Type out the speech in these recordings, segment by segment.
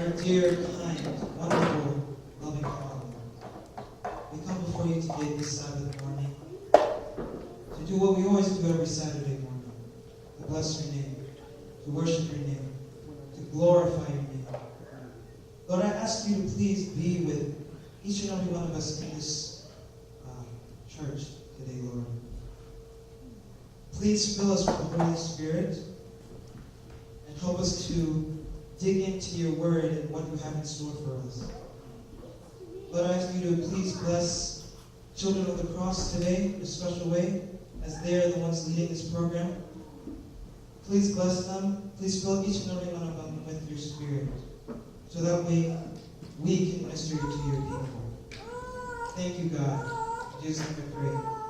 our dear, kind, wonderful, loving Father, we come before you today this Sabbath morning to do what we always do every Saturday morning, to bless your name, to worship your name, to glorify your name. Lord, I ask you to please be with each and every one of us in this church today, Lord. Please fill us with the Holy Spirit and help us to dig into your word and what you have in store for us. Lord, I ask you to please bless Children of the Cross today in a special way, as they are the ones leading this program. Please bless them. Please fill each and every one of them with your Spirit, so that way we can minister you to your people. Thank you, God. In Jesus' name I pray. Amen.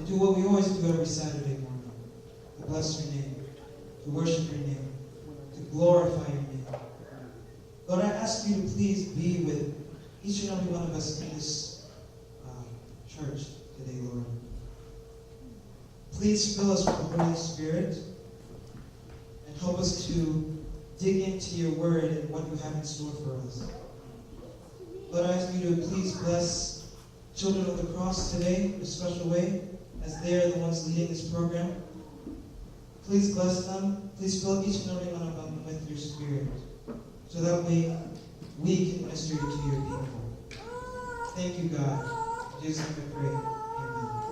and do what we always do every Saturday morning, to bless your name, to worship your name, to glorify your name. Lord, I ask you to please be with each and every one of us in this church today, Lord. Please fill us with the Holy Spirit and help us to dig into your word and what you have in store for us. Lord, I ask you to please bless Children of the Cross today in a special way as they are the ones leading this program. Please bless them. Please fill each and every one of them with your spirit so that way we can minister to your people. Thank you, God. In Jesus' name I pray. Amen.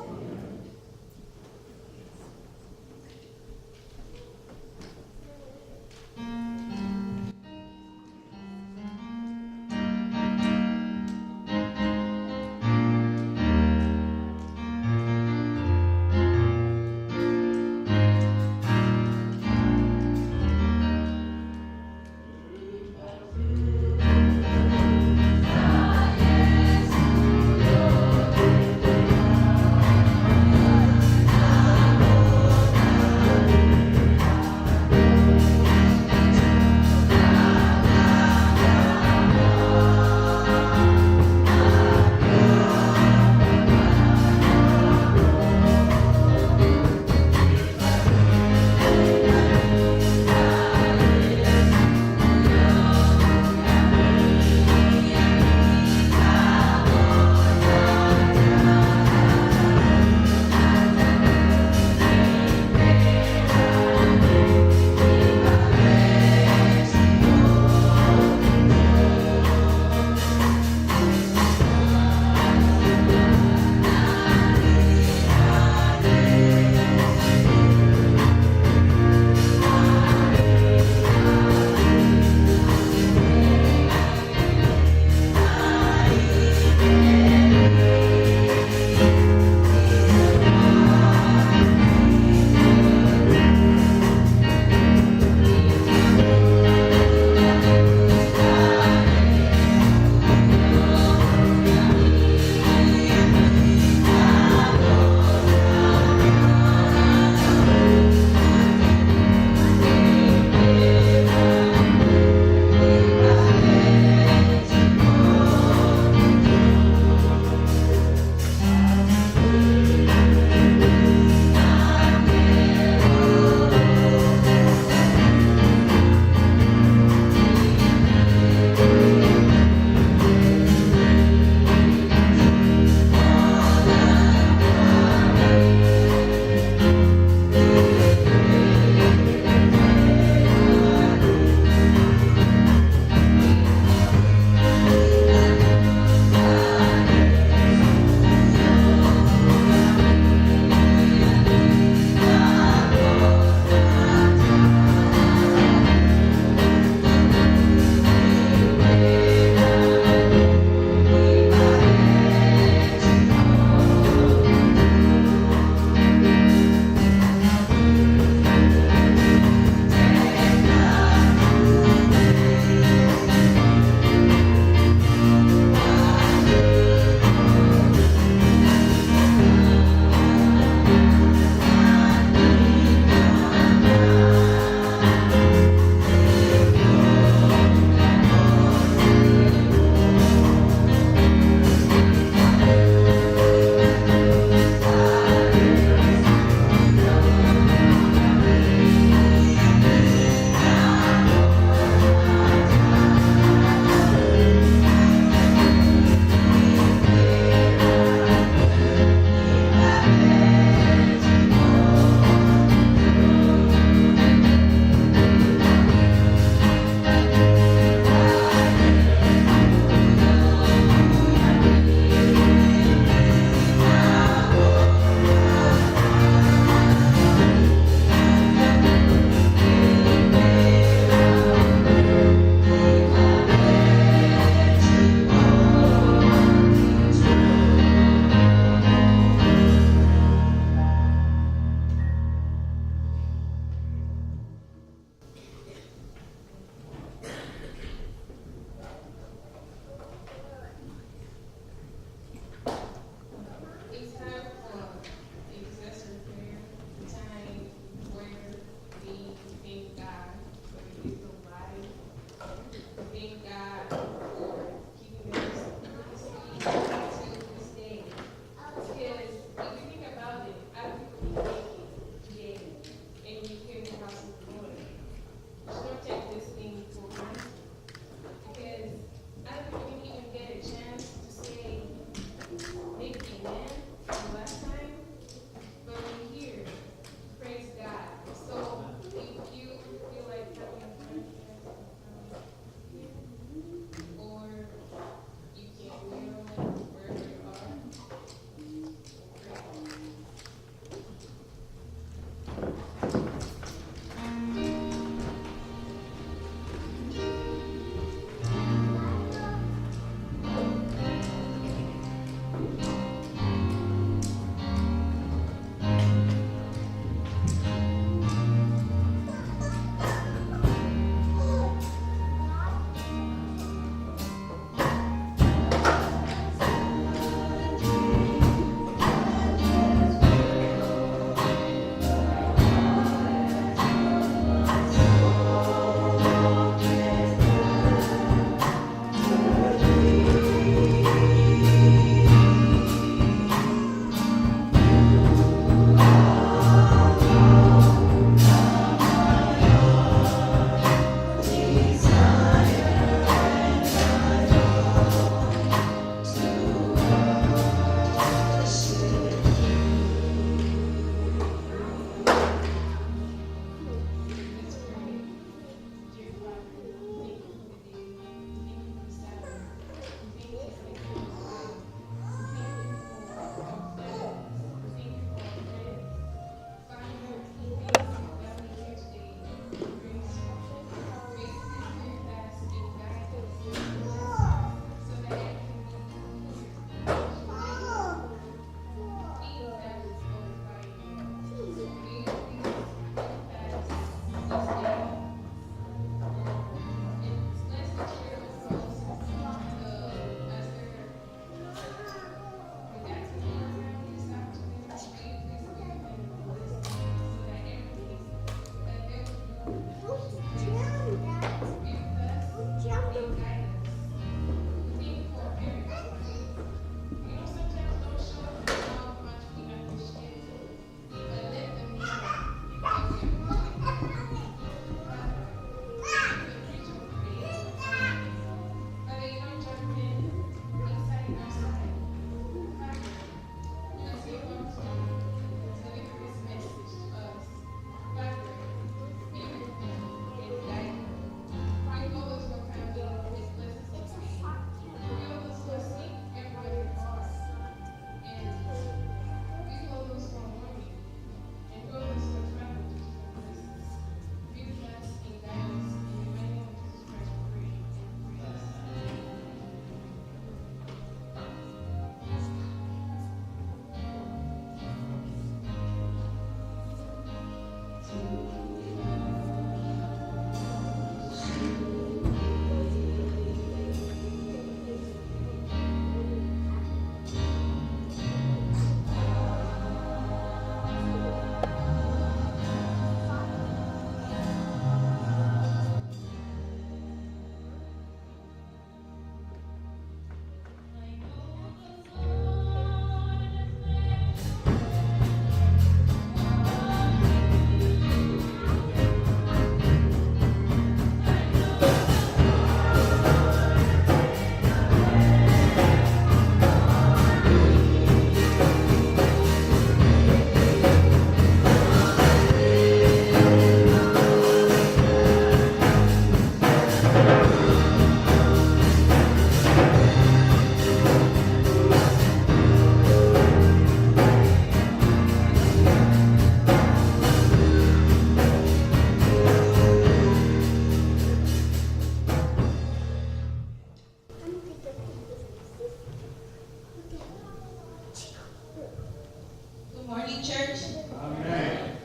morning, church. Amen.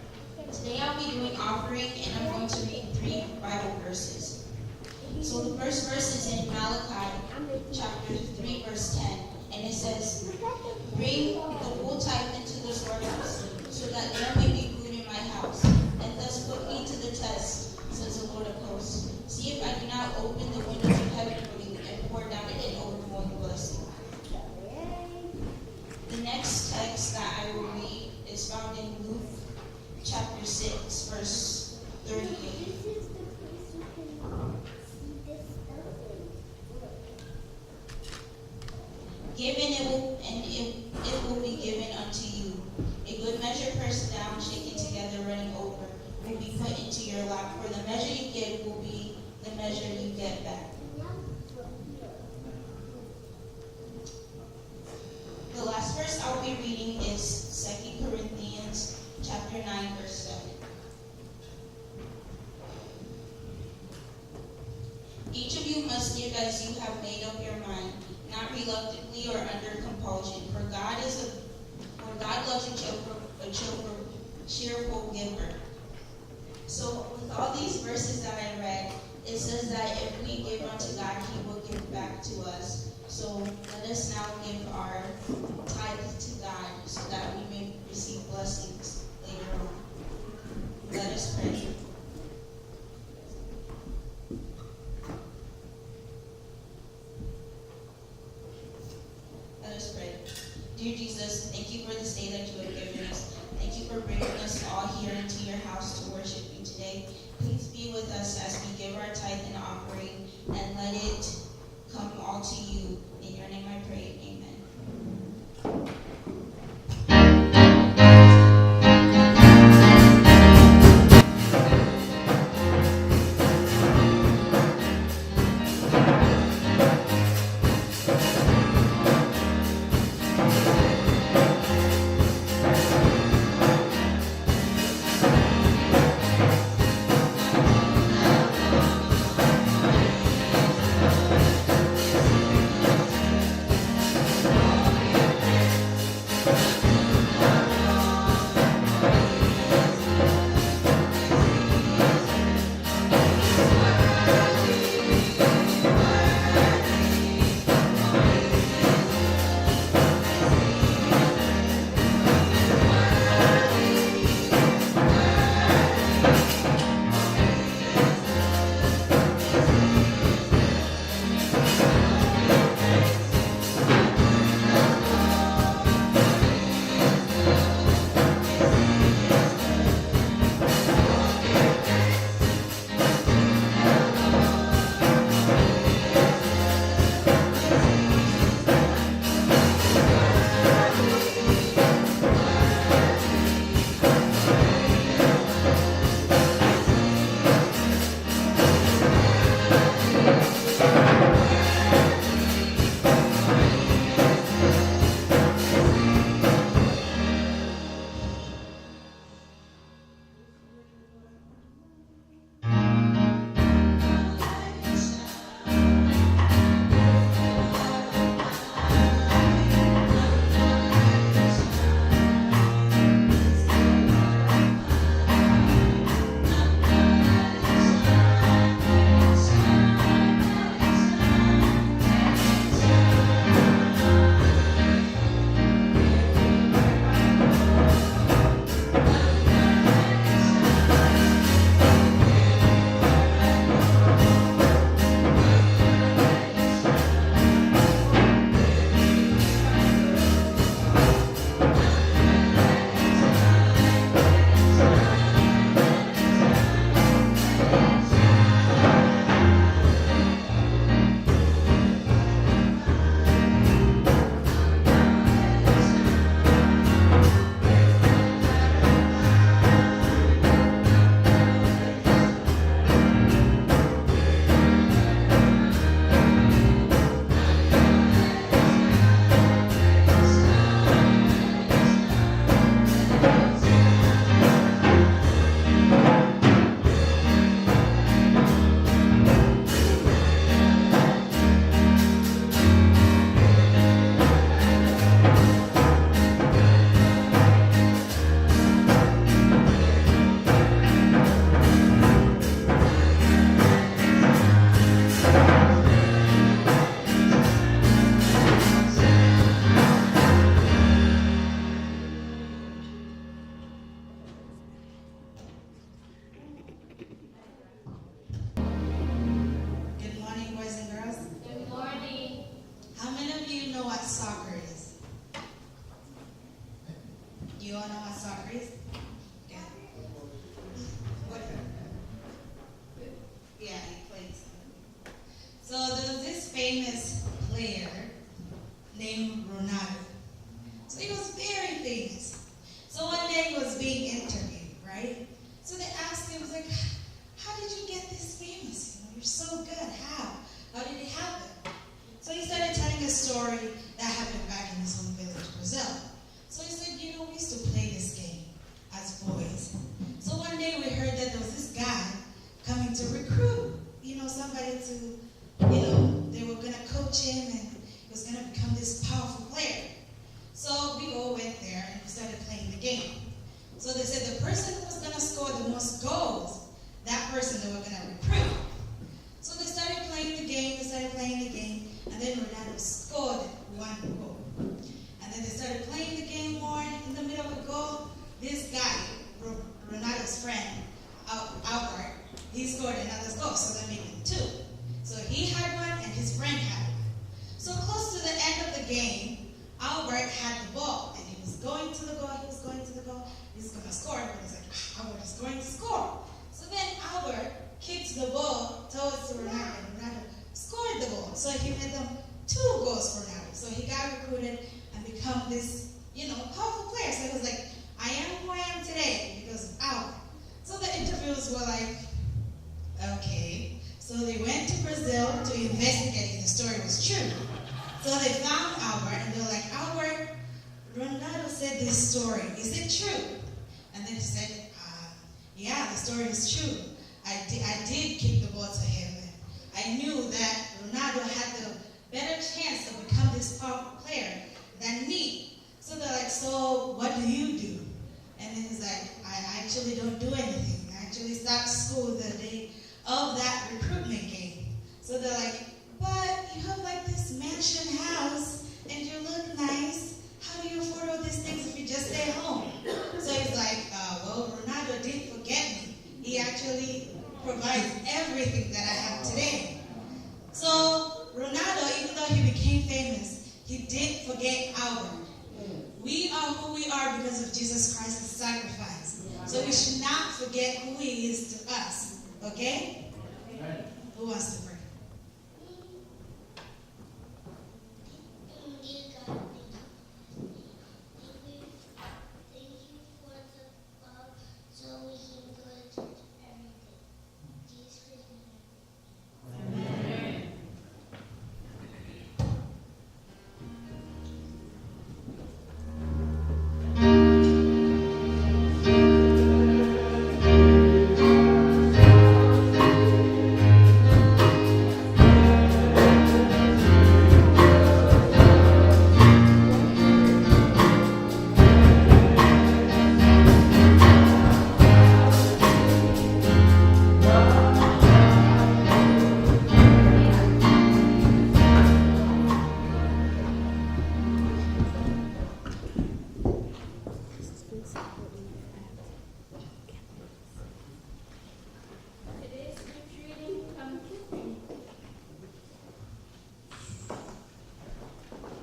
Today I'll be doing offering, and I'm going to read 3 Bible verses. So the first verse is in Malachi, chapter 3, verse 10, and it says, "Bring the full tithe into the storehouse, so that there may be food in my house, and thus put me to the test, says the Lord of hosts. See if I do not open the windows of heaven for you and pour down an overflowing blessing." The next text that I will read is found in Luke chapter 6, verse 38. "Given it will be given unto you. A good measure pressed down, shaken together, running over, will be put into your lap. For the measure you give will be the measure you get back." The last verse I'll be reading is 2 Corinthians chapter 9, verse 7. "Each of you must give as you have made up your mind, not reluctantly or under compulsion, for God loves a cheerful giver." So with all these verses that I read, it says that if we give unto God, He will give back to us. So let us now give our tithe to God, so that we may receive blessings later on. Let us pray. Let us pray. Dear Jesus, thank you for this day that you have given us. Thank you for bringing us all here into your house to worship you today. Please be with us as we give our tithe and offering, and let it come all to you. In your name I pray. Amen. know what soccer is? Yeah. What? Yeah, he plays. So there was this famous player named Ronaldo. So he was very famous. So one day he was being interviewed, right? So they asked him, like, how did you get this famous? You're so good. How? How did it happen? So he started telling a story that happened back in his home village, Brazil. So he said, we used to play this game as boys. So one day we heard that there was this guy coming to recruit, somebody to, they were going to coach him and he was going to become this powerful player. So we all went there and we started playing the game. So they said the person who was going to score the most goals, that person they were going to recruit. So they started playing the game, and then Ronaldo scored one goal. And then they started playing the game more. In the middle of the goal, this guy, Ronaldo's friend, Albert, he scored another goal, so that made it 2. So he had one and his friend had one. So close to the end of the game, Albert had the ball, and he was going to the goal, he's going to score, but he's like, Albert is going to score. So then Albert kicked the ball towards Ronaldo, and Ronaldo scored the ball. So he made them 2 goals for Ronaldo. So he got recruited and become this, powerful player. So he was like, I am who I am today because of Albert. So the interviewers were like, okay. So they went to Brazil to investigate if the story was true. So they found Albert, and they were like, Albert, Ronaldo said this story. Is it true? And then he said, yeah, the story is true. I did kick the ball to him. I knew that Ronaldo had the better chance to become this powerful player than me. So they're like, so what do you do? And then he's like, I actually don't do anything. I actually stopped school the day of that recruitment game. So they're like, but you have like this mansion house and you look nice. How do you afford all these things if you just stay home? So he's like, well, Ronaldo didn't forget me. He actually provides everything that I have today. So Ronaldo, even though he became famous, he didn't forget Albert. We are who we are because of Jesus Christ's sacrifice. So we should not forget who he is to us. Okay? Who wants to pray?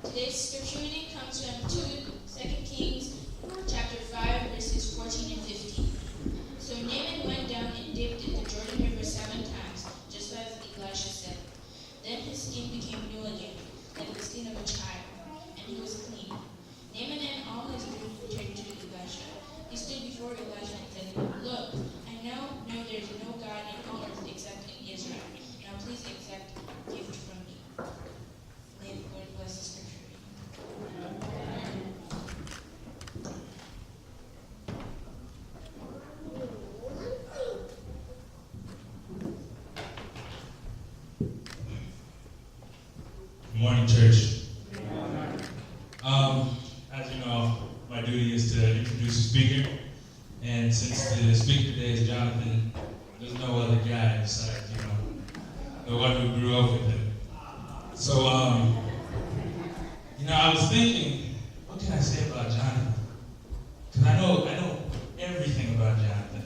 Today's scripture reading comes from 2 Kings chapter 5, verses 14 and 15. So Naaman went down and dipped in the Jordan River 7 times, just as Elisha said. Then his skin became new again, like the skin of a child, and he was clean. Naaman and all his men returned to Elisha. He stood before Elisha and said, Look, I know there is no God in all earth except in Israel. Now please accept a gift from me. May the Lord bless the scripture. Good morning, church. As you know, my duty is to introduce the speaker, and since the speaker today is Jonathan, there's no other guy besides, the one who grew up with him. So, I was thinking, what can I say about Jonathan? Because I know everything about Jonathan.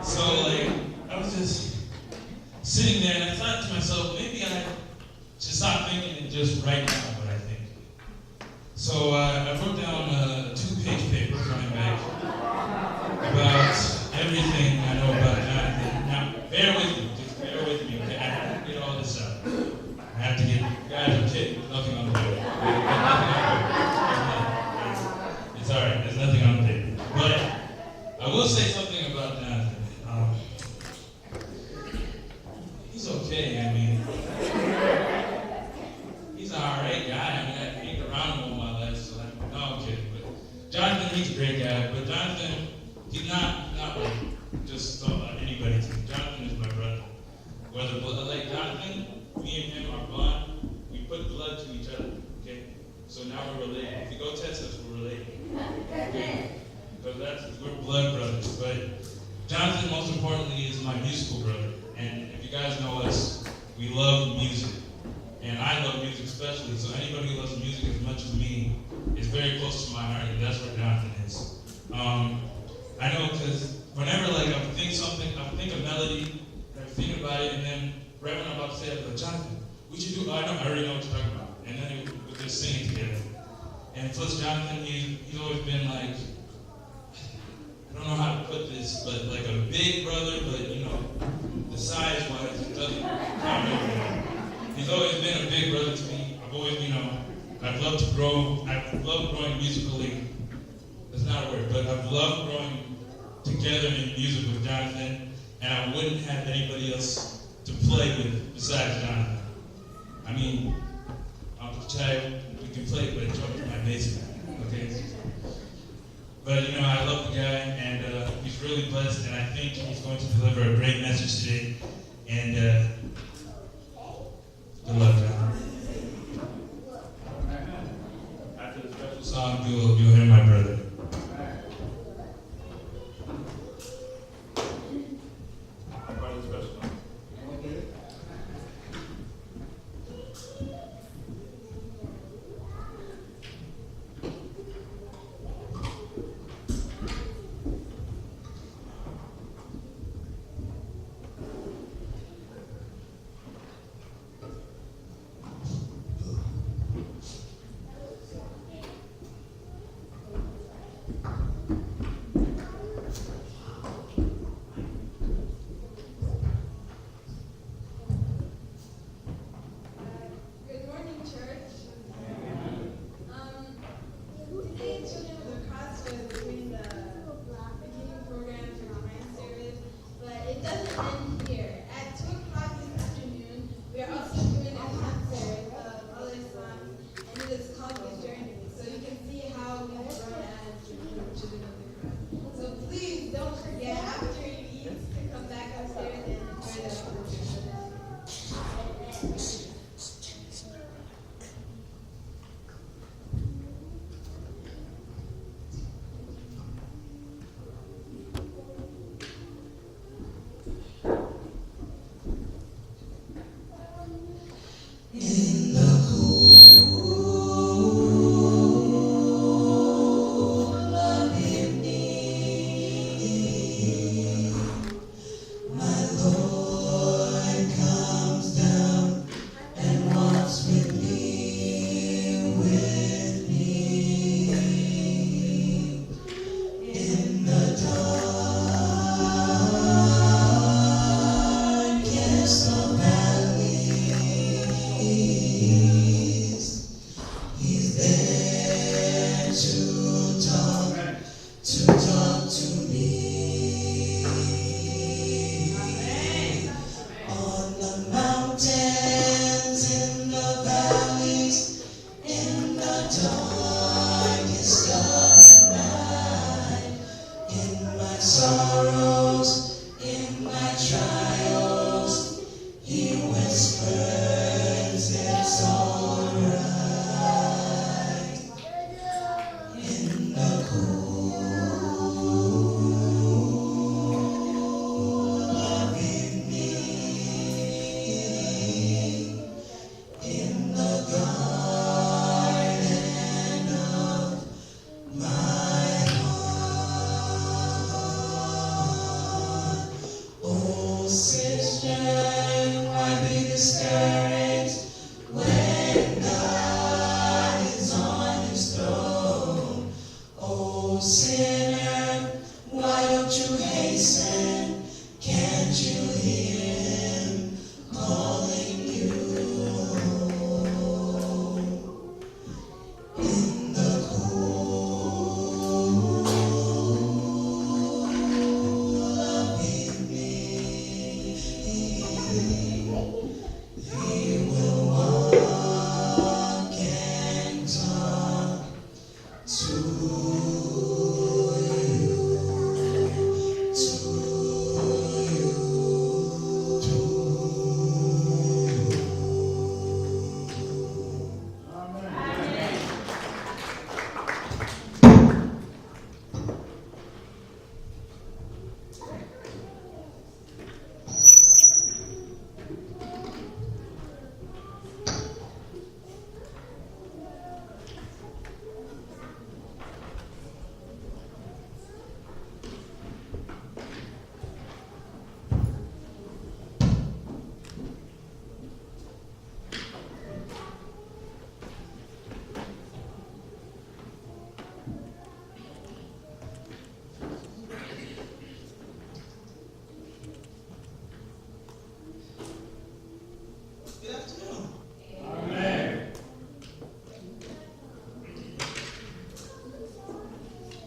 So, I was just sitting there, and I thought to myself, maybe I should stop thinking and just write down what I think. So I wrote down a 2-page paper, It's all right. There's nothing on the paper. But I will say something about Jonathan. He's okay. I mean, he's an all right guy. I mean, I hang around him all my life, so no, I'm kidding. But Jonathan, he's a great guy. But Jonathan, he's not like just anybody to me. Jonathan is my brother. Whether like Jonathan, me and him are bond. We put blood to each other. Okay, so now we're related. If you go test us, we're related. Okay, because we're blood brothers. But Jonathan, most importantly, is my musical brother. And if you guys know us, we love music. And I love music especially. So anybody who loves music as much as me is very close to my heart, and that's where Jonathan is. I know because whenever like I think of melody, and I'm thinking about it, and then right when I'm about to say it, I'm like, Jonathan, we should do, I already know what you're talking about. And then we're just singing together. And plus Jonathan, he's always been like, I don't know how to put this, but like a big brother, but you know, the size-wise, it doesn't count everything. He's always been a big brother to me. I've always, I've loved growing musically. That's not a word, but I've loved growing together in music with Jonathan, and I wouldn't have anybody else to play with besides Jonathan. I mean, Uncle Chai, we can play, but Joker's my bass man, okay? But I love the guy, and he's really blessed, and I think he's going to deliver a great message today. And good luck, John. After the special song, you'll hear my brother. Part of the special song.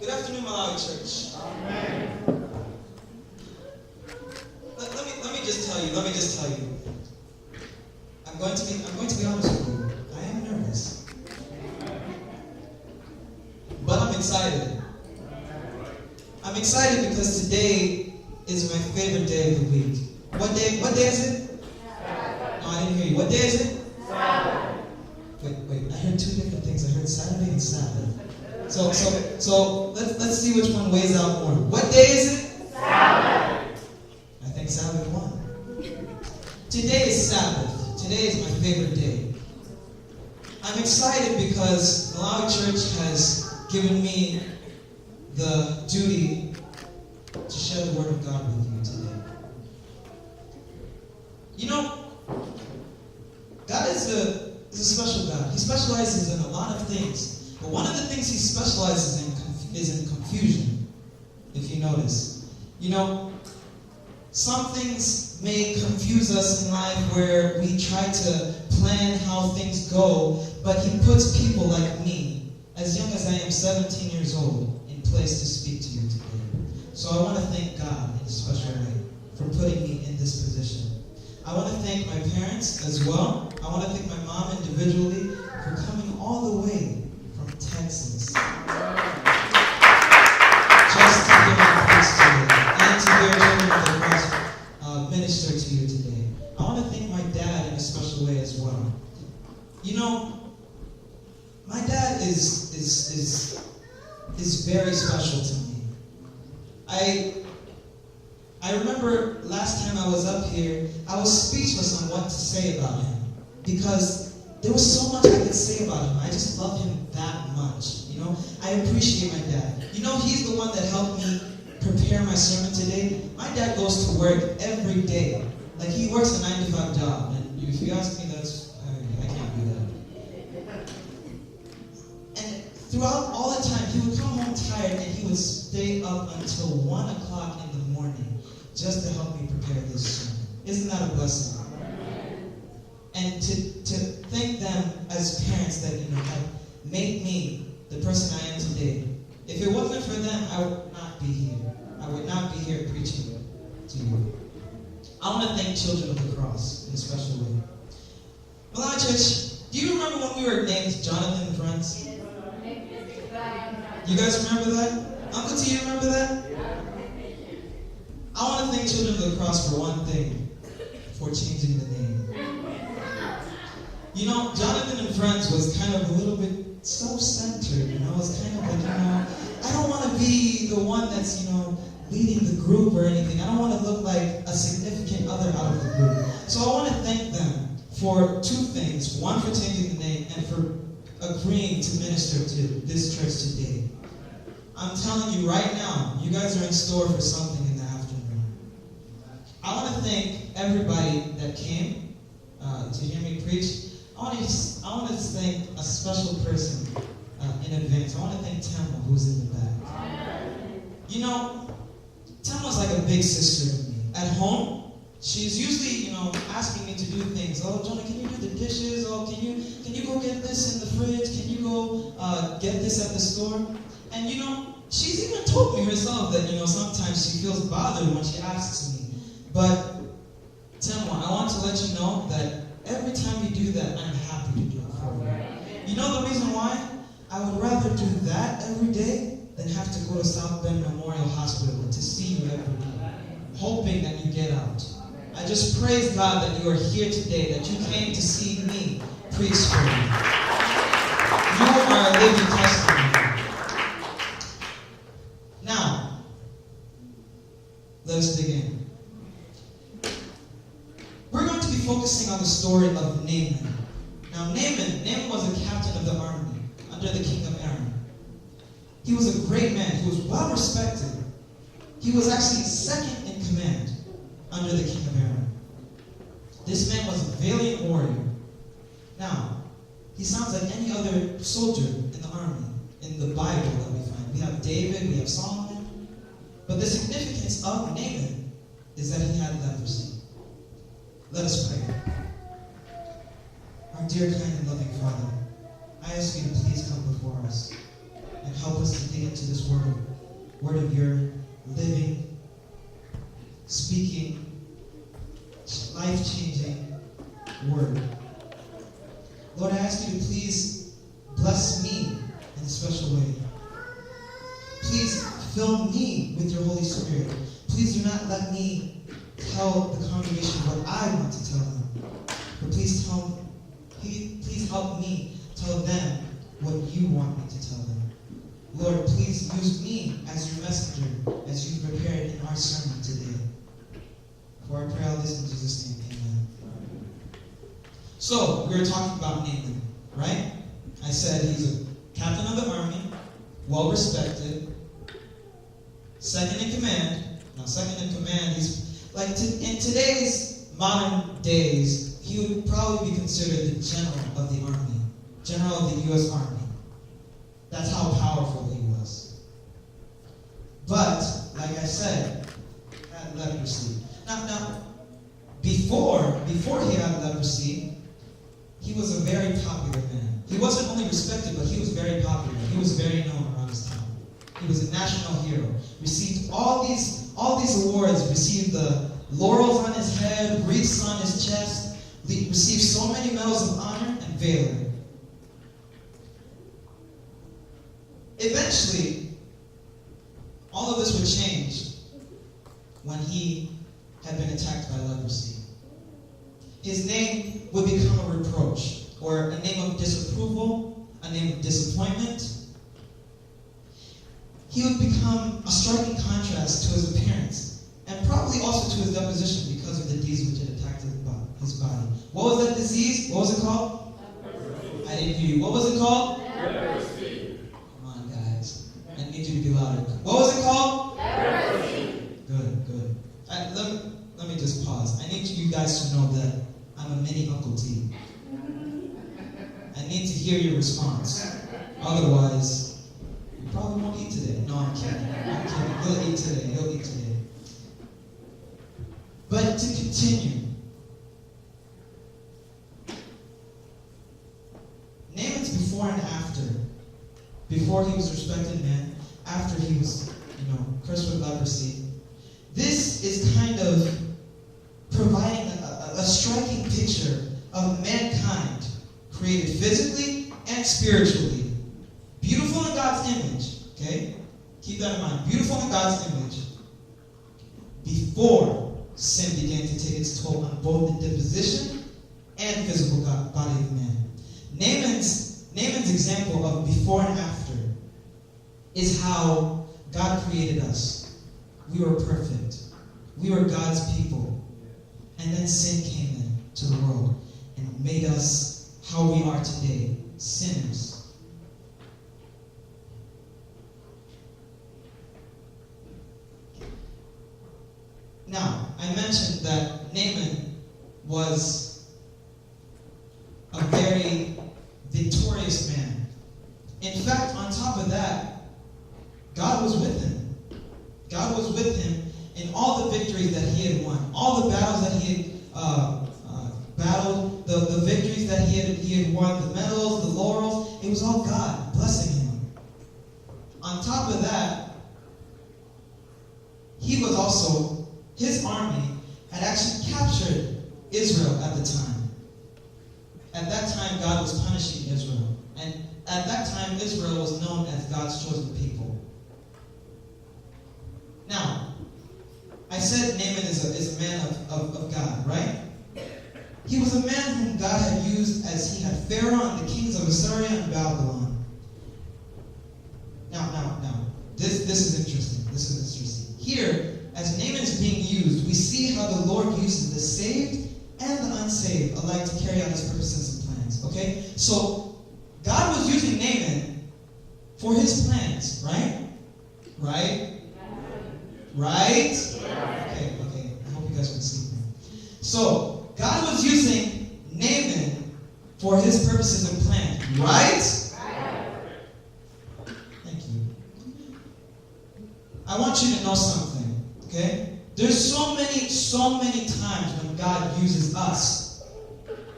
Good afternoon, Malawi Church. Let me just tell you. I'm going to be honest with you. I am nervous. But I'm excited. I'm excited because today is my favorite day of the week. What day is it? No, I didn't hear you. What day is it? Wait, I heard two different things. I heard Saturday and Sabbath. So let's see which one weighs out more. What day is it? Sabbath. I think Sabbath won. Today is Sabbath. Today is my favorite day. I'm excited because Malawi Church has given me the duty to share the Word of God with you today. You know, God is a special God. He specializes in a lot of things. But one of the things He specializes in is in confusion, if you notice. You know, some things may confuse us in life where we try to plan how things go, but He puts people like me, as young as I am, 17 years old, in place to speak to you today. So I want to thank God in a special way for putting me in this position. I want to thank my parents as well. I want to thank my mom individually for coming all the way from Texas just to hear my voice today and to hear Children of the Cross minister to you today. I want to thank my dad in a special way as well. You know, my dad is very special to me. I remember last time I was up here, I was speechless on what to say about him because there was so much I could say about him. I just love him that much. You know, I appreciate my dad. You know, he's the one that helped me prepare my sermon today. My dad goes to work every day. Like, he works a 9-to-5 job. And if you ask me, I can't do that. And throughout all the time, he would come home tired and he would stay up until 1 o'clock in the morning just to help me prepare this sermon. Isn't that a blessing? And to thank them as parents that, you know, have made me the person I am today. If it wasn't for them, I would not be here. I would not be here preaching to you. I want to thank Children of the Cross in a special way. Malawi Church, do you remember when we were named Jonathan and Friends? You guys remember that? Uncle T, you remember that? I want to thank Children of the Cross for one thing, for changing the name. You know, Jonathan and Friends was kind of a little bit self-centered, you know? It was kind of like, you know, I don't want to be the one that's, you know, leading the group or anything. I don't want to look like a significant other out of the group. So I want to thank them for two things. One, for changing the name, and for agreeing to minister to this church today. I'm telling you right now, you guys are in store for something in the afternoon. I want to thank everybody that came to hear me preach. I want to thank a special person in advance. I want to thank Tamma, who's in the back. You know, Tamma's like a big sister to me. At home, she's usually, you know, asking me to do things. Oh, Jonah, can you do the dishes? Oh, can you go get this in the fridge? Can you go get this at the store? And you know, she's even told me herself that, you know, sometimes she feels bothered when she asks me. But Tamma, I want to let you know that every time you do that, I'm happy to do it for you. You know the reason why? I would rather do that every day than have to go to South Bend Memorial Hospital to see you every day, hoping that you get out. I just praise God that you are here today, that you came to see me preach for you. You are a living testimony. Now, let's dig in. We're going to be focusing on the story of Naaman. Now, Naaman was a captain of the army under the king of Aram. He was a great man. He was well respected. He was actually second in command under the king of Aram. This man was a valiant warrior. Now, he sounds like any other soldier in the army, in the Bible that we find. We have David, we have Solomon. But the significance of Naaman is that he had leprosy. Let us pray. Our dear, kind, and loving Father, I ask you to please come before us. and help us to dig into this word of your living, speaking, life-changing word. Lord, I ask you to please bless me in a special way. Please fill me with your Holy Spirit. Please do not let me tell the congregation what I want to tell them. But please help me tell them what you want me to tell them. Lord, please use me as your messenger as you prepared in our sermon today. For I pray all this in Jesus' name, amen. So, we were talking about Naaman, right? I said he's a captain of the army, well respected, second in command. Now, second in command, he's like in today's modern days, he would probably be considered the general of the army, general of the U.S. Army. That's how powerful he was. But, like I said, he had leprosy. Now, before he had leprosy, he was a very popular man. He wasn't only respected, but he was very popular. He was very known around his town. He was a national hero. Received all these awards. Received the laurels on his head, wreaths on his chest. Received so many medals of honor and valor. Eventually, all of this would change when he had been attacked by leprosy. His name would become a reproach, or a name of disapproval, a name of disappointment. He would become a striking contrast to his appearance, and probably also to his deposition because of the disease which had attacked his body. What was that disease? What was it called? Leprosy. I didn't hear you. What was it called? Leprosy. Come on, guys. I need you to be louder. What was it called? Leprosy. Good. Let me just pause. I need you guys to know that I'm a mini Uncle T. I need to hear your response. Otherwise, you probably won't eat today. No, I'm kidding. He'll eat today. But to continue, Naaman's before and after. Before he was a respected man, after he was, cursed with leprosy. This is kind of providing a striking picture of mankind created physically and spiritually. Beautiful in God's image, okay? Keep that in mind. Beautiful in God's image. Before sin began to take its toll on both the disposition and physical body of man. Naaman's example of before and after is how God created us. We were perfect. We were God's people. And then sin came into the world and made us how we are today, sinners. Now, I mentioned that Naaman was a very victorious man. In fact, on top of that, God was with him. God was with him in all the victories that he had won, all the battles that he had battled, the victories that he had won, the medals, the laurels. It was all God blessing him. On top of that, he was also, his army had actually captured Israel at the time. At that time, God was punishing Israel. And at that time, Israel was known as God's chosen people. Now, I said Naaman is a man of God, right? He was a man whom God had used as he had Pharaoh and the kings of Assyria and Babylon. Now, this is interesting. This is interesting. Here, as Naaman is being used, we see how the Lord uses the saved and the unsaved alike to carry out his purposes and plans. Okay? So, God was using Naaman for his plans, right? Right? Right? Okay. I hope you guys can sleep now. So, God was using Naaman for his purposes and plans, right? Thank you. I want you to know something, okay? There's so many times when God uses us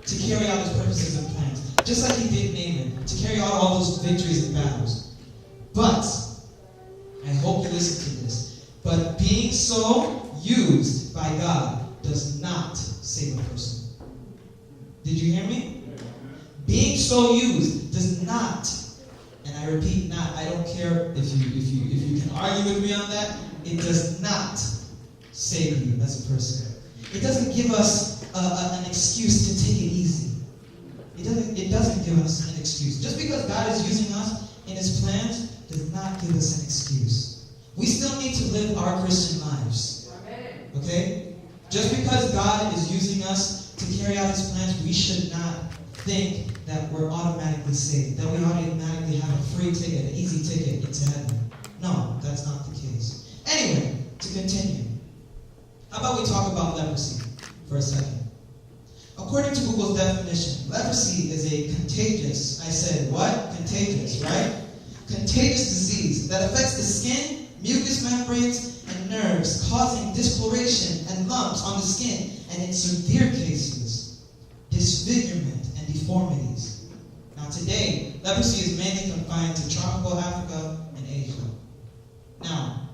to carry out his purposes and plans, just like he did Naaman, to carry out all those victories and battles. But, I hope you listen to this, but being so used by God does not save a person. Did you hear me? Being so used does not, and I repeat not, I don't care if you can argue with me on that, it does not save you as a person. It doesn't give us an excuse to take it easy. It doesn't give us an excuse. Just because God is using us in His plans does not give us an excuse. We still need to live our Christian lives. Okay? Just because God is using us to carry out His plans, we should not think that we're automatically saved, that we automatically have a free ticket, an easy ticket into heaven. No, that's not the case. Anyway, to continue. How about we talk about leprosy for a second? According to Google's definition, leprosy is a contagious, I said what? Contagious, right? Contagious disease that affects the skin, mucous membranes, and nerves, causing discoloration and lumps on the skin, and in severe cases, disfigurement and deformities. Now today, leprosy is mainly confined to tropical Africa and Asia. Now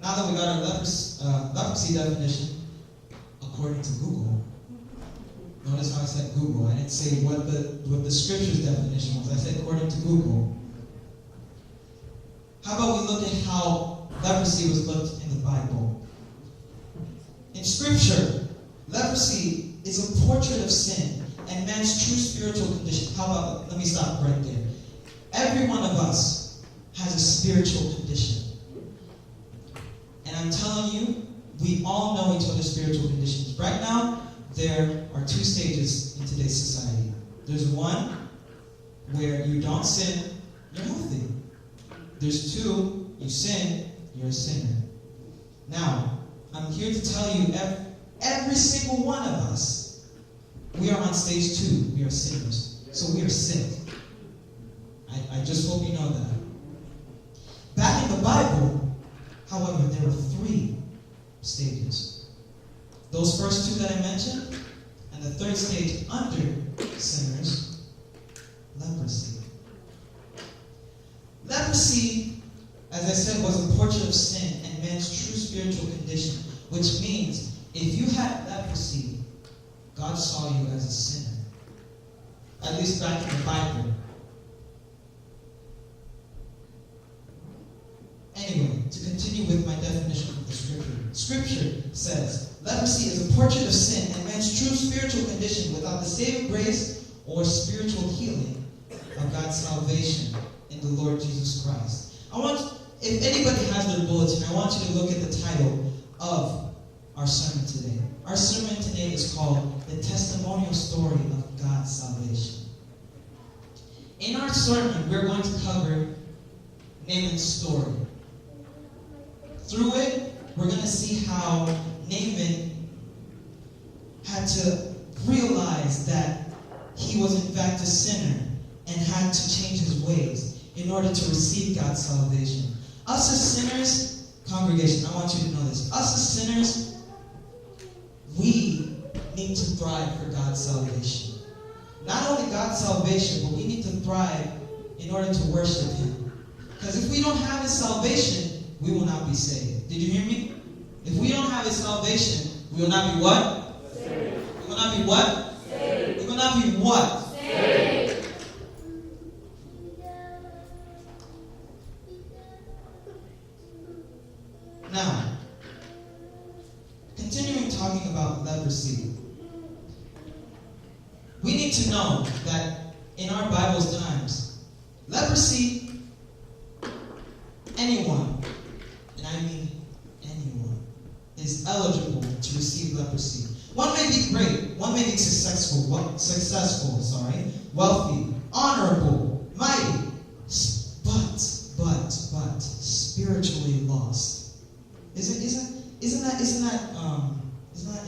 that we got our leprosy definition, according to Google, notice how I said Google. I didn't say what the scripture's definition was. I said according to Google. How about we look at how leprosy was looked in the Bible? In Scripture, leprosy is a portrait of sin and man's true spiritual condition. How about, let me stop right there. Every one of us has a spiritual condition. And I'm telling you, we all know each other's spiritual conditions. Right now, there are two stages in today's society. There's one where you don't sin, you're healthy. There's two, you sin, you're a sinner. Now, I'm here to tell you, every single one of us, we are on stage 2. We are sinners. So we are sick. I just hope you know that. Back in the Bible, however, there were 3 stages. Those first 2 that I mentioned, and the third stage under sinners, leprosy. Leprosy, as I said, was a portrait of sin and man's true spiritual condition, which means if you had leprosy, God saw you as a sinner. At least back in the Bible. Anyway, to continue with my definition of the Scripture. Scripture says, leprosy is a portrait of sin and man's true spiritual condition without the saving grace or spiritual healing of God's salvation in the Lord Jesus Christ. If anybody has their bulletin, I want you to look at the title of our sermon today. Our sermon today is called The Testimonial Story of God's Salvation. In our sermon, we're going to cover Naaman's story. Through it, we're going to see how Naaman had to realize that he was in fact a sinner and had to change his ways in order to receive God's salvation. Us as sinners, congregation, I want you to know this. Us as sinners, we need to thrive for God's salvation. Not only God's salvation, but we need to thrive in order to worship Him. Because if we don't have His salvation, we will not be saved. Did you hear me? If we don't have His salvation, we will not be what? Saved. We will not be what? Saved. We will not be what? Saved. Now, continuing talking about leprosy, we need to know that in our Bible's times, leprosy, anyone, and I mean anyone, is eligible to receive leprosy. One may be great, one may be successful, wealthy, honorable, mighty, but spiritually lost. Isn't that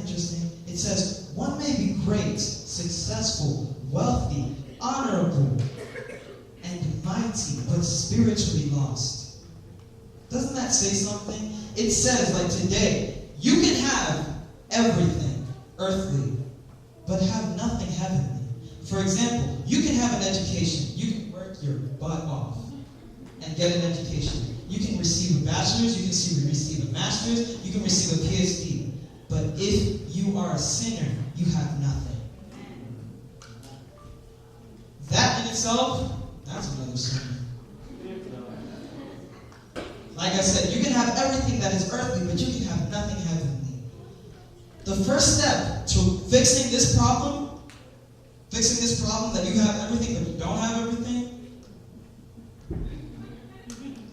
interesting? It says one may be great, successful, wealthy, honorable, and mighty, but spiritually lost. Doesn't that say something? It says, like today, you can have everything earthly, but have nothing heavenly. For example, you can have an education, you can work your butt off, and get an education. You can receive a bachelor's, you can receive a master's, you can receive a PhD. But if you are a sinner, you have nothing. That in itself, that's another sermon. Like I said, you can have everything that is earthly, but you can have nothing heavenly. The first step to fixing this problem that you have everything but you don't have everything,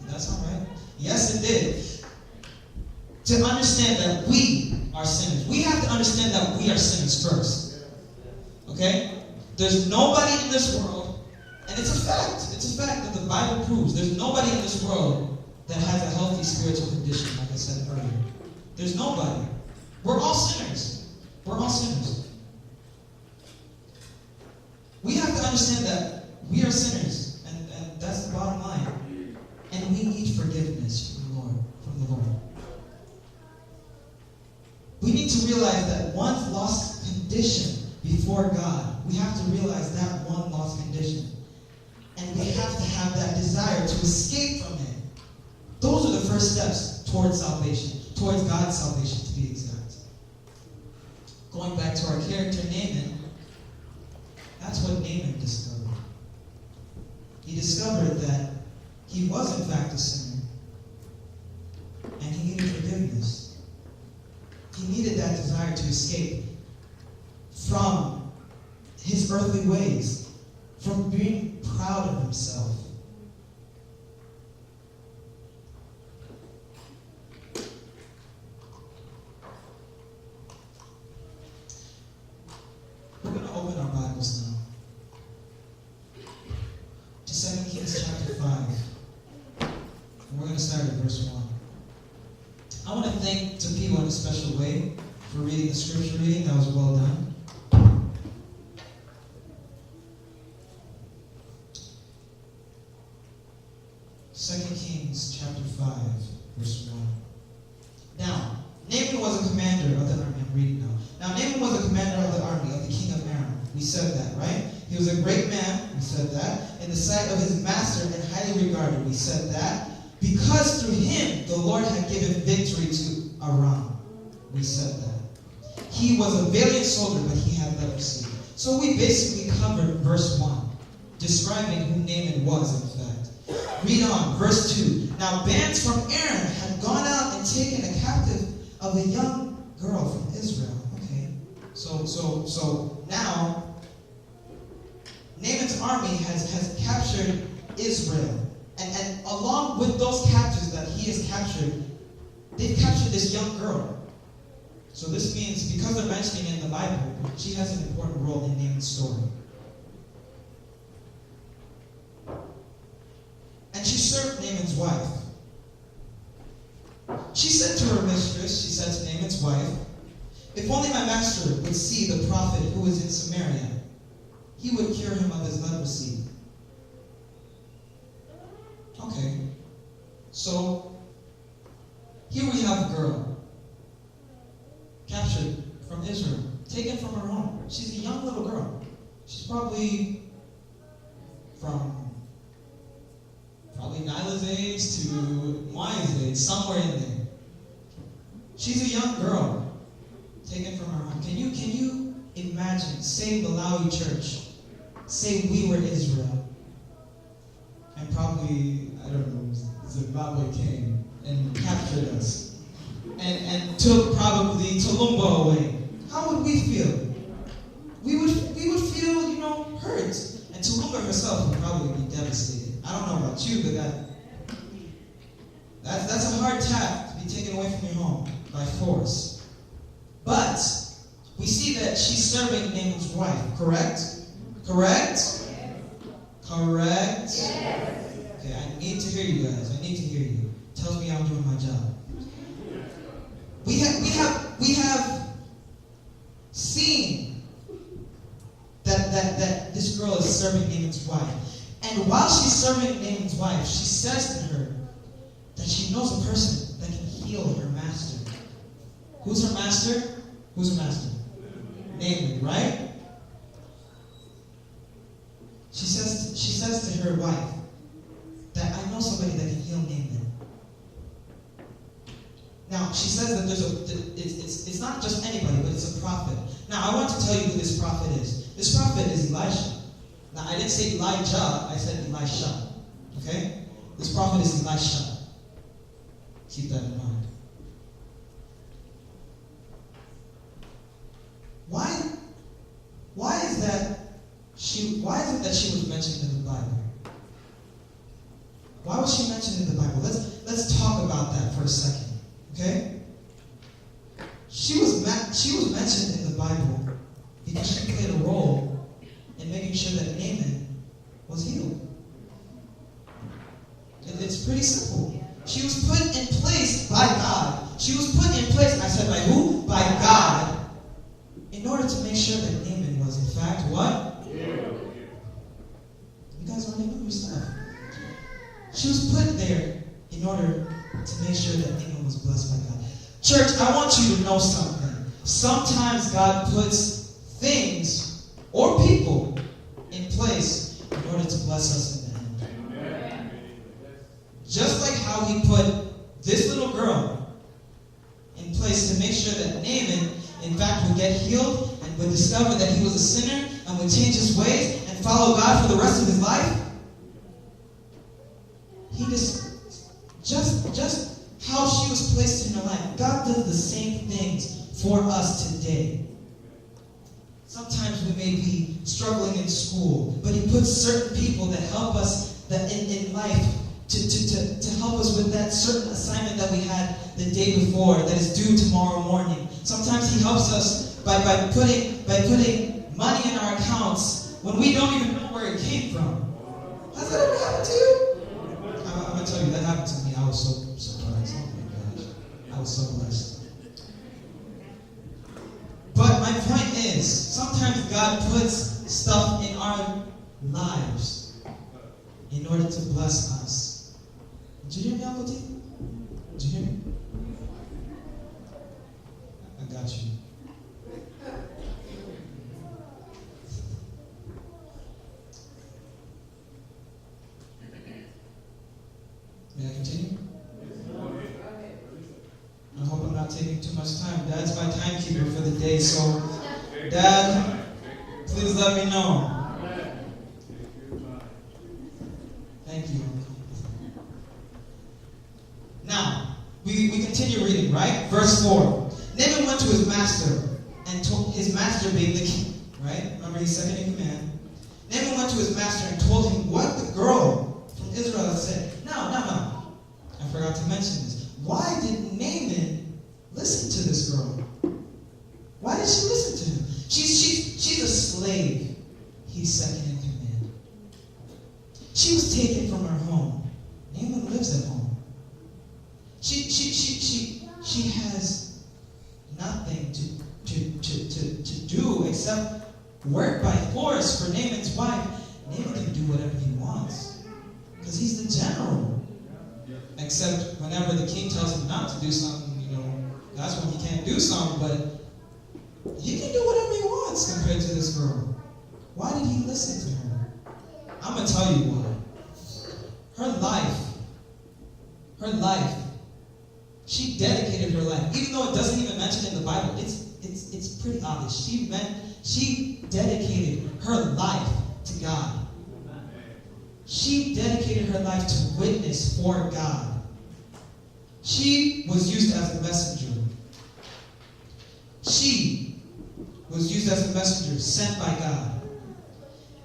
that's all right. Yes, it did. To understand that we are sinners. We have to understand that we are sinners first. Okay? There's nobody in this world, and it's a fact that the Bible proves, there's nobody in this world that has a healthy spiritual condition, like I said earlier. There's nobody. We're all sinners. We're all sinners. We have to understand that we are sinners, and that's the bottom line. And we need forgiveness from the Lord. We need to realize that one's lost condition before God, we have to realize that one lost condition. And we have to have that desire to escape from it. Those are the first steps towards salvation, towards God's salvation, to be exact. Going back to our character, Naaman, that's what Naaman discovered. He discovered that he was in fact a sinner, and he needed forgiveness. He needed that desire to escape from his earthly ways, from being proud of himself. We're going to open our Bibles now to 2 Kings chapter 5. And we're going to start at verse 1. I want to thank Tapiwa in a special way for reading the scripture reading. That was well done. Second Kings chapter 5, verse 1. Now, Naaman was a commander of the army. I'm reading now. Now, Naaman was a commander of the army of the king of Aram. We said that, right? He was a great man. We said that. In the sight of his master and highly regarded. We said that. Because through him, the Lord had given victory to Aram. We said that. He was a valiant soldier, but he had leprosy. So we basically covered verse 1, describing who Naaman was, in fact. Read on, verse 2. Now bands from Aram had gone out and taken a captive of a young girl from Israel. Okay. So now Naaman's army has captured Israel. And along with those captives that he has captured, they've captured this young girl. So this means, because they're mentioning in the Bible, she has an important role in Naaman's story. And she served Naaman's wife. She said to her mistress, she said to Naaman's wife, if only my master would see the prophet who is in Samaria, he would cure him of his leprosy. Okay, so here we have a girl captured from Israel, taken from her home. She's a young little girl. She's probably from Nyla's age to Maya's age, somewhere in there. She's a young girl taken from her home. Can you imagine? Say Malawi Church. Say we were Israel. And probably, I don't know, Zimbabwe came and captured us. And took probably Toowoomba away. How would we feel? We would feel, hurt. And Toowoomba herself would probably be devastated. I don't know about you, but that's a hard task to be taken away from your home by force. But we see that she's serving Naaman's wife, correct? Correct? Correct? Okay, I need to hear you guys. I need to hear you. Tells me I'm doing my job. We have seen that this girl is serving Naaman's wife. And while she's serving Naaman's wife, she says to her that she knows a person that can heal her master. Who's her master? Who's her master? Naaman, right? She says to her wife that I know somebody Now, she says that it's not just anybody, but it's a prophet. Now, I want to tell you who this prophet is. This prophet is Elisha. Now, I didn't say Elijah, I said Elisha. Okay? This prophet is Elisha. Keep that in mind. Why is it that she was mentioned in the Bible? Why was she mentioned in the Bible? Let's talk about that for a second. Okay? She was mentioned in the Bible because she played a role in making sure that Naaman was healed. It's pretty simple. She was put in place by God. She was put in place, and I said by who? By God, in order to make sure that Naaman was in fact what? You guys already know your stuff. She was put there in order to make sure that Naaman was blessed by God. Church, I want you to know something. Sometimes God puts things or people in place in order to bless us in the end. Just like how he put this little girl in place to make sure that Naaman, in fact, would get healed and would discover that he was a sinner and would change his ways and follow God for the rest of his life. He just how she was placed in her life. God does the same things for us today. Sometimes we may be struggling in school, but he puts certain people that help us in life to help us with that certain assignment that we had the day before that is due tomorrow morning. Sometimes he helps us by putting money in our accounts when we don't even know where it came from. Has that ever happened to you? I'm going to tell you, that happened to me. I was so surprised. Oh my gosh. I was so blessed. But my point is, sometimes God puts stuff in our lives in order to bless us. Did you hear me, Uncle T? Did you hear me? I got you. May I continue? I hope I'm not taking too much time. Dad's my timekeeper for the day, so Dad, please let me know. Thank you. Now, we continue reading, right? Verse 4. Naaman went to his master and told his master being the king, right? Remember, he's second in command. Naaman went to his master and told him what the girl from Israel had said. Now, I forgot to mention this. Why did Naaman listen to this girl? Why did she listen to him? She's a slave. He's second in command. She was taken from her home. Naaman lives at home. She has nothing to do except work by force for Naaman's wife. Naaman can do whatever he wants because he's the general. Except whenever the king tells him not to do something, that's when he can't do something, but he can do whatever he wants compared to this girl. Why did he listen to her? I'm going to tell you why. Her life, she dedicated her life. Even though it doesn't even mention in the Bible, it's pretty obvious. She dedicated her life to God. She dedicated her life to witness for God. She was used as a messenger. She was used as a messenger sent by God.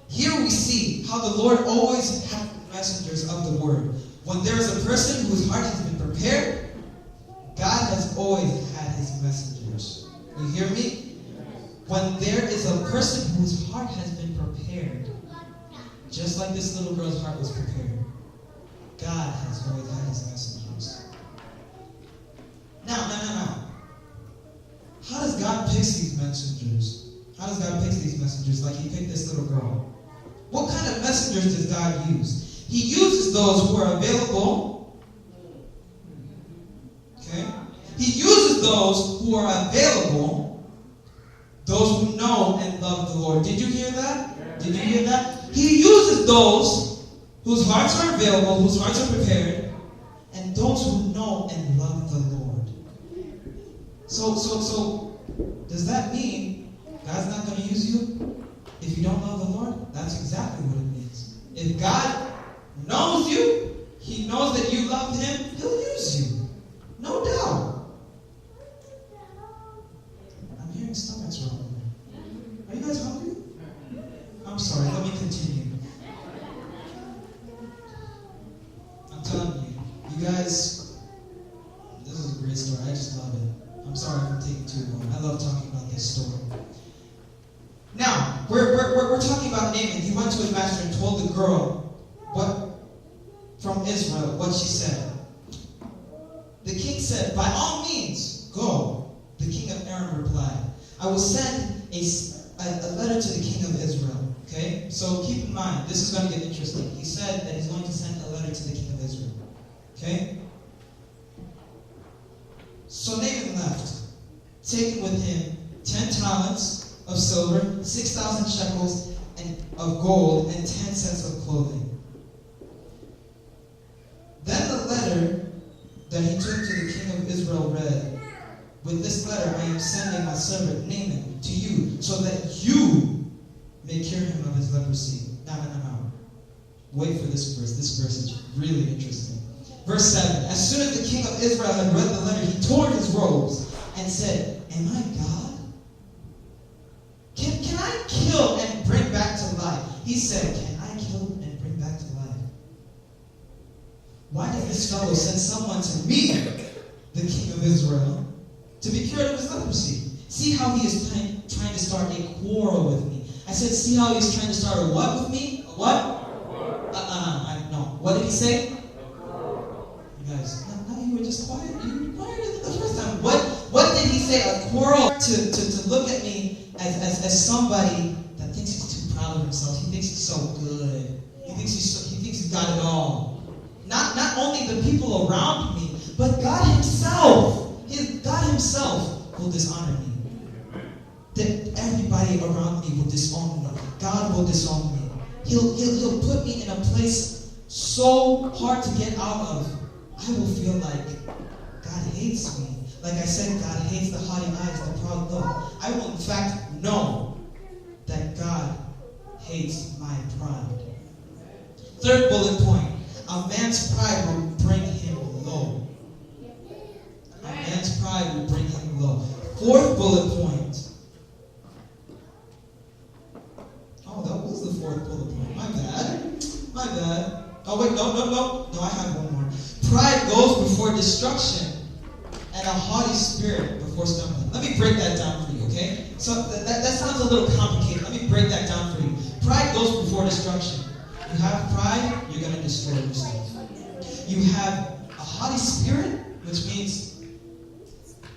Here we see how the Lord always has messengers of the word. When there is a person whose heart has been prepared, God has always had his messengers. You hear me? When there is a person whose heart has been prepared, just like this little girl's heart was prepared, God has always had his messengers. Now. How does God pick these messengers? How does God pick these messengers like he picked this little girl? What kind of messengers does God use? He uses those who are available. Okay? He uses those who are available, those who know and love the Lord. Did you hear that? Did you hear that? He uses those whose hearts are available, whose hearts are prepared, and those who know and love the Lord. So, does that mean God's not going to use you if you don't love the Lord? That's exactly what it means. If God knows you, He knows that you love Him, He'll use you. No doubt. I'm hearing stomachs rumbling. Are you guys hungry? I'm sorry, let me continue. I'm telling you, you guys, this is a great story. I just love it. I'm sorry if I'm taking too long. I love talking about this story. Now, we're talking about Naaman. He went to his master and told the girl from Israel what she said. The king said, "By all means, go." The king of Aram replied, "I will send a letter to the king of Israel." Okay? So keep in mind, this is going to get interesting. He said that he's going to send a letter to the king of Israel. Okay? So Naaman left, taking with him 10 talents of silver, 6,000 shekels of gold, and 10 sets of clothing. Then the letter that he took to the king of Israel read, "With this letter I am sending my servant Naaman to you, so that you may cure him of his leprosy." No. Wait for this verse. This verse is really interesting. Verse 7. As soon as the king of Israel had read the letter, he tore his robes and said, "Am I God? Can I kill and bring back to life?" He said, "Can I kill and bring back to life? Why did this fellow send someone to me, the king of Israel, to be cured of his leprosy? See how he is trying to start a quarrel with me." I said, see how he's trying to start a what with me? A what? No. What did he say? You guys, now you were just quiet. You were quiet the first time. What did he say? A quarrel to look at me as somebody that thinks he's too proud of himself. He thinks he's so good. He thinks he's got it all. Not only the people around me, but God Himself. God Himself will dishonor me. That everybody around me will disown me. God will disown me. He'll put me in a place so hard to get out of. I will feel like God hates me. Like I said, God hates the haughty eyes, the proud look. I will in fact know that God hates my pride. Third bullet point. A man's pride will bring him low. A man's pride will bring him low. Fourth bullet point. Oh, that was the fourth bullet point. My bad. Oh, wait, no. No, I have one more. Pride goes before destruction, and a haughty spirit before stumbling. Let me break that down for you, okay? So that sounds a little complicated. Let me break that down for you. Pride goes before destruction. You have pride, you're going to destroy yourself. You have a haughty spirit, which means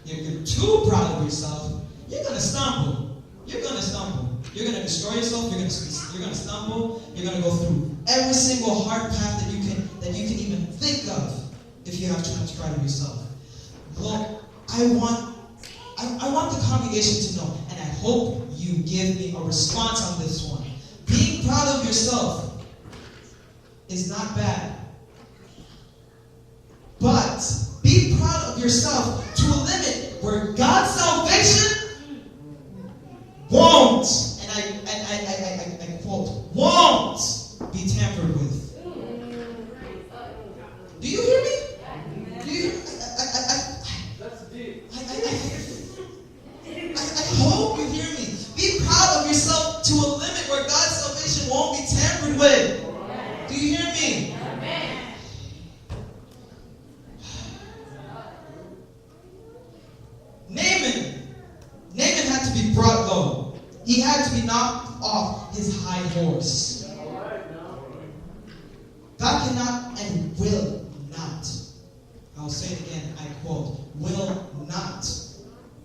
you're too proud of yourself. You're going to stumble. You're going to destroy yourself. You're going to stumble. You're going to go through every single hard path that you can even think of if you have too much pride of yourself. Well, I want the congregation to know, and I hope you give me a response on this one. Being proud of yourself is not bad. But be proud of yourself to a limit where God's salvation won't, and I quote, won't be tampered with. Do you hear me? Do you? I hope you hear me. Be proud of yourself to a limit where God's salvation won't be tampered with. Do you hear me? Naaman had to be brought low. He had to be knocked off his high horse. God cannot and will not. I'll say it again, I quote, will not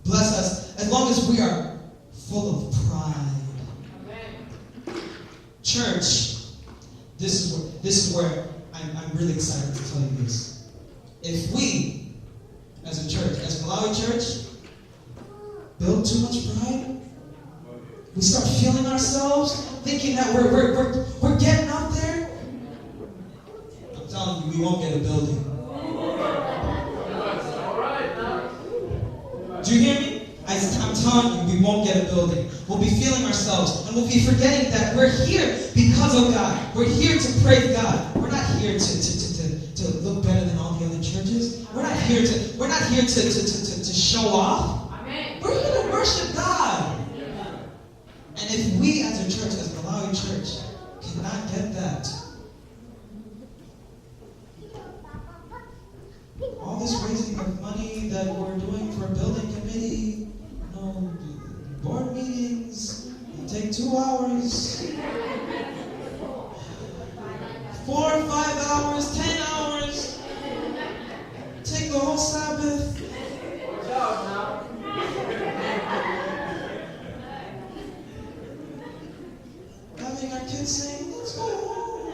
bless us as long as we are full of pride. Church, this is where I'm really excited to tell you this. If we, as a church, as Malawi Church, build too much pride, we start feeling ourselves, thinking that we're getting up there, I'm telling you, we won't get a building. Do you hear me? I'm telling you, we won't get a building. We'll be feeling ourselves, and we'll be forgetting that we're here because of God. We're here to praise God. We're not here to look better than all the other churches. We're not here to show off. Amen. We're here to worship God. And if we as a church, as Malawi Church, cannot get that, all this raising of money that we're doing for a building committee, board meetings, take 2 hours, 4 or 5 hours, 10 hours, take the whole Sabbath. Having our kids sing, let's go home.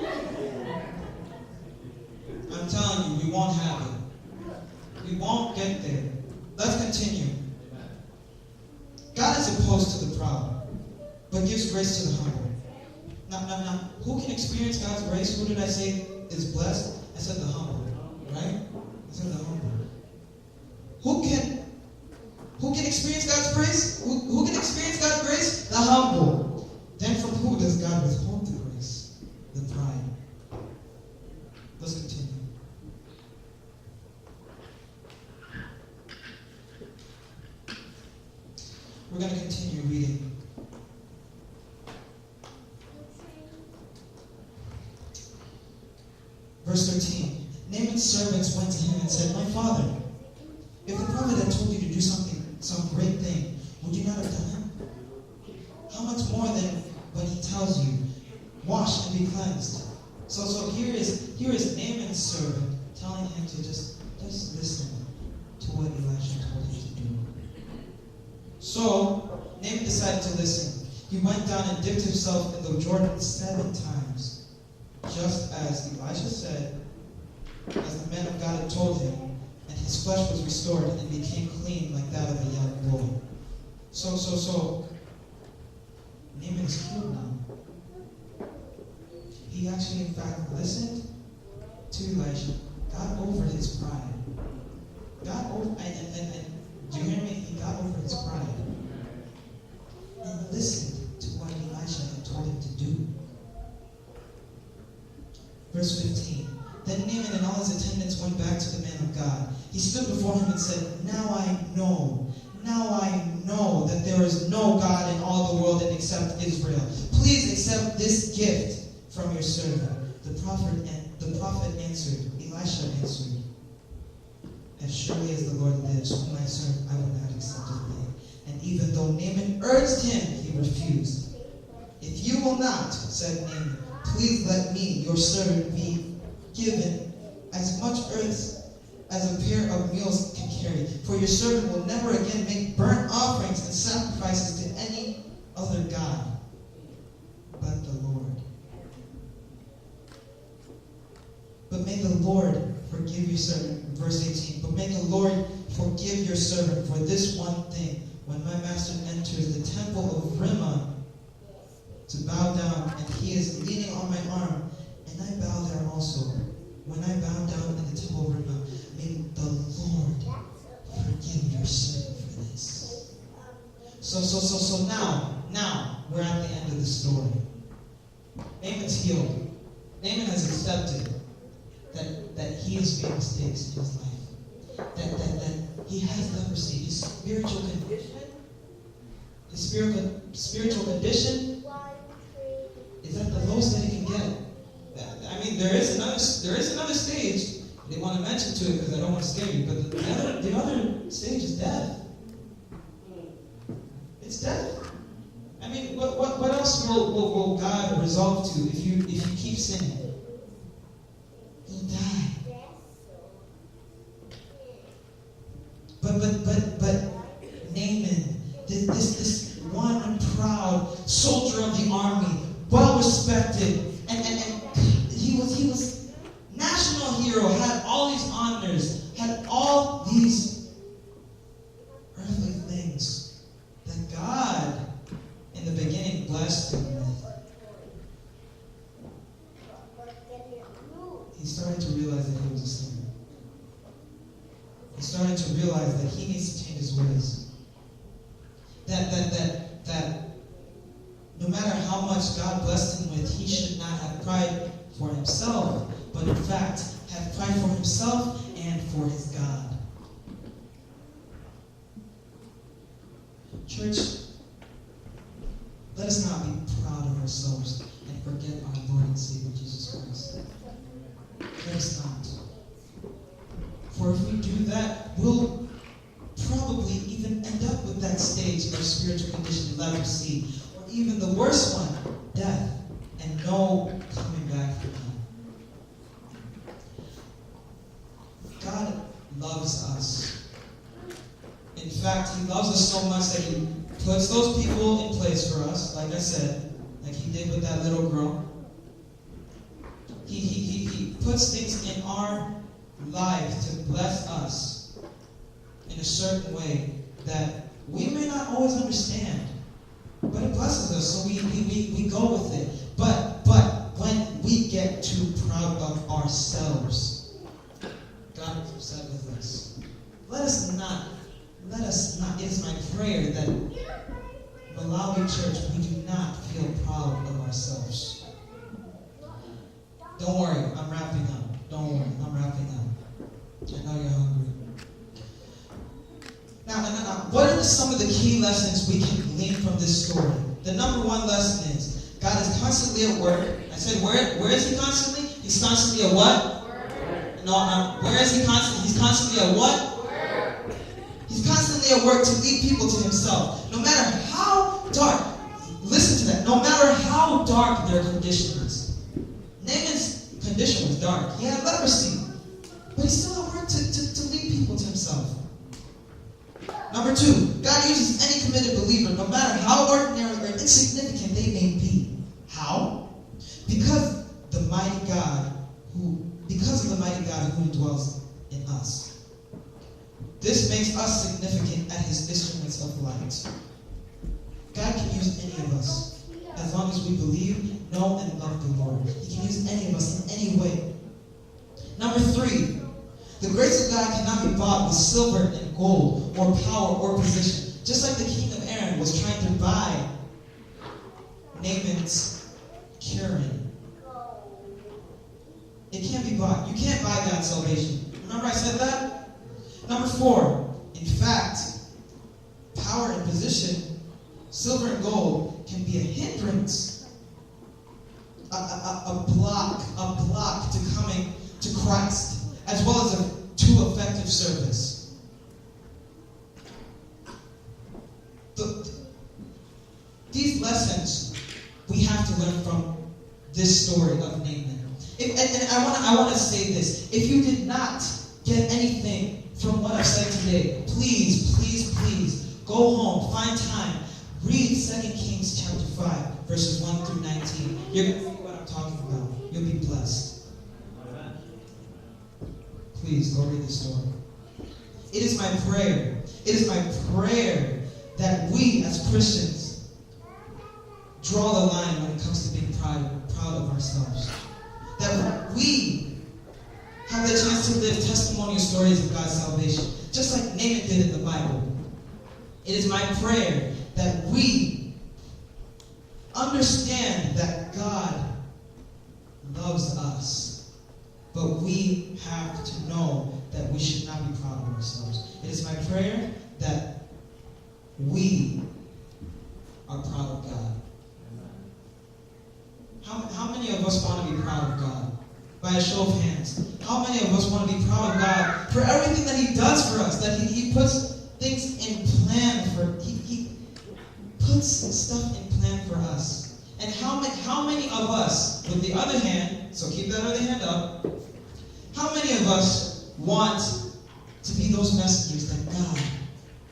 I'm telling you, we won't have it. We won't get there. Let's continue. God is opposed to the proud, but gives grace to the humble. Now, who can experience God's grace? Who did I say is blessed? I said the humble, right? I said the humble. Who can experience God's grace? Who can experience God's grace? The humble. Then from who does God withhold the grace? The pride. Let's continue. We're going to continue reading. Verse 13. Naaman's servants went to him and said, "My father, if the prophet had told you to do some great thing, would you not have done it? How much more than when he tells you, wash and be cleansed?" So here is Naaman's servant telling him to just listen to what Elisha told him to do. So Naaman decided to listen. He went down and dipped himself in the Jordan 7 times, just as Elisha said, as the man of God had told him, and his flesh was restored and became clean like that of a young bull. So Naaman is healed now. He actually, in fact, listened to Elisha, got over his pride. And do you hear me? He got over his pride. And listened to what Elisha had told him to do. Verse 15. Then Naaman and all his attendants went back to the man of God. He stood before him and said, Now I know that there is no God in all the world except Israel. Please accept this gift from your servant. The prophet answered, Elisha answered, As surely as the Lord lives, whom I serve, I will not accept a thing. And even though Naaman urged him, he refused. If you will not, said Naaman, please let me, your servant, be given as much earth as a pair of mules can carry. For your servant will never again make burnt offerings and sacrifices to any other god but the Lord. But may the Lord forgive your servant. Verse 18. But may the Lord forgive your servant for this one thing. When my master enters the temple of Rimmon to bow down, and he is leaning on my arm, and I bow there also. When I bow down in the temple of Rimmon, may the Lord forgive your servant for this. So now we're at the end of the story. Naaman's healed. Naaman has accepted that he has made mistakes in his life. That he has leprosy. His spiritual condition is at the lowest that he can get. I mean, there is another stage. I didn't want to mention to it because I don't want to scare you, but the other stage is death. It's death. I mean, what else will God resolve to if you keep sinning? You'll die. But Naaman, this one proud soldier of the army, well respected, and he was national hero, had all these honors, had all these earthly things that God in the beginning blessed him with. He started to realize that he was a sinner. He started to realize that he needs to change his ways. that no matter how much God blessed him with, he should not have pride for himself, but in fact have pride for himself and for his God. Church, let us not be proud of ourselves and forget our Lord and Savior Jesus Christ. Let us not. For if we do that, we'll probably even end up with that stage of spiritual condition, leprosy, or even the worst one, death, and no coming back from that. God loves us. In fact, he loves us so much that he puts those people in place for us, like I said, like he did with that little girl. He puts things in our life to bless us in a certain way that we may not always understand, but it blesses us, so we go with it. But when we get too proud of ourselves, God is upset with us. Let us not. It is my prayer that Malawi Church, we do not feel proud of ourselves. Don't worry, I'm wrapping up. Don't worry, I'm wrapping up. I know you're hungry. Now, what are some of the key lessons we can glean from this story? The number one lesson is God is constantly at work. I said, where is he constantly? He's constantly at what? Work. No, where is he constantly? He's constantly at what? He's constantly at work to lead people to himself. No matter how dark, listen to that, no matter how dark their condition is. Naaman's condition was dark. He had leprosy. But he's still at work to lead people to himself. Number two, God uses any committed believer, no matter how ordinary or insignificant they may be. How? Because of the mighty God who indwells in us. This makes us significant as his instruments of light. God can use any of us as long as we believe, know, and love the Lord. He can use any of us in any way. Number three, the grace of God cannot be bought with silver and gold or power or position. Just like the king of Aram was trying to buy Naaman's curing. It can't be bought. You can't buy God's salvation. Remember I said that? Number four, in fact, power and position, silver and gold, can be a hindrance, a block to coming to Christ, as well as to effective service. These lessons we have to learn from this story of Naaman. And I want to say this. If you did not get anything from what I've said today, please go home, find time, read 2 Kings chapter 5, verses 1 through 19. You're going to see what I'm talking about. You'll be blessed. Please go read the story. It is my prayer that we as Christians draw the line when it comes to being proud of ourselves. That we have the chance to live testimonial stories of God's salvation, just like Naaman did in the Bible. It is my prayer that we understand that God loves us, but we have to know that we should not be proud of ourselves. It is my prayer that we are proud of God. How many of us want to be proud of God? By a show of hands. How many of us want to be proud of God for everything that he does for us? That he puts things in plan for, he puts stuff in plan for us. And how many of us, with the other hand, so keep that other hand up, how many of us want to be those messengers that God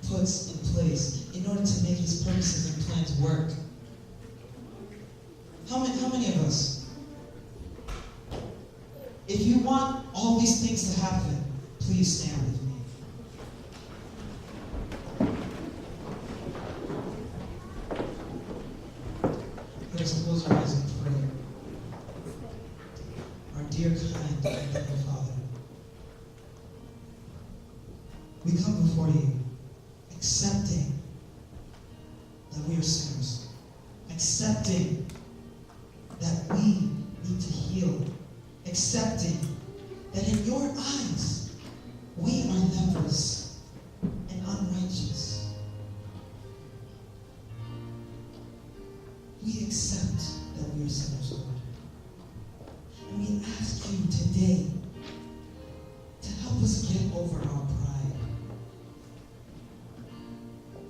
puts in place in order to make his purposes and plans work? How many of us? If you want all these things to happen, please stand with me. Let us close our eyes in prayer. Our dear, kind, and loving Father, we come before you, accepting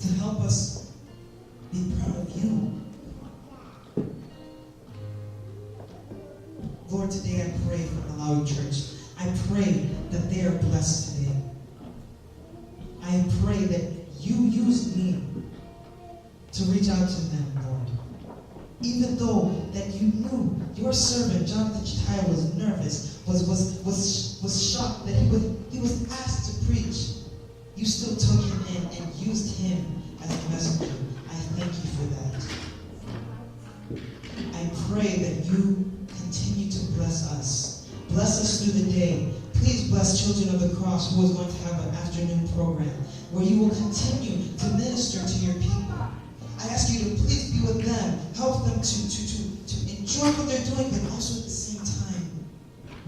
to help us be proud of you. Lord, today I pray for Malawi Church. I pray that they are blessed today. I pray that you used me to reach out to them, Lord. Even though that you knew your servant, Jonathan Chitaya, was nervous, was shocked that he was asked to preach, you still took him in and used him as a messenger. I thank you for that. I pray that you continue to bless us. Bless us through the day. Please bless Children of the Cross, who is going to have an afternoon program where you will continue to minister to your people. I ask you to please be with them, help them to enjoy what they're doing, but also at the same time,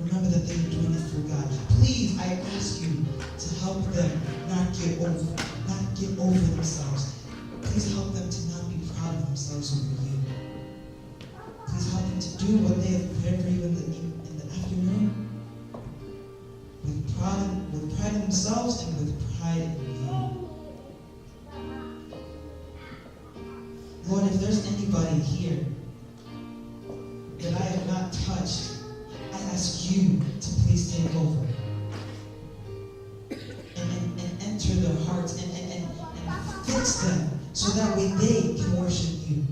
remember that they're doing it for God. Please, I ask you to help them not get over themselves. Please help them to not be proud of themselves over you. Please help them to do what they have prepared for you in the afternoon with pride in themselves and with pride in you. Lord, if there's anybody here that I have not touched, I ask you to please take over and enter their hearts and fix them so that way they can worship you.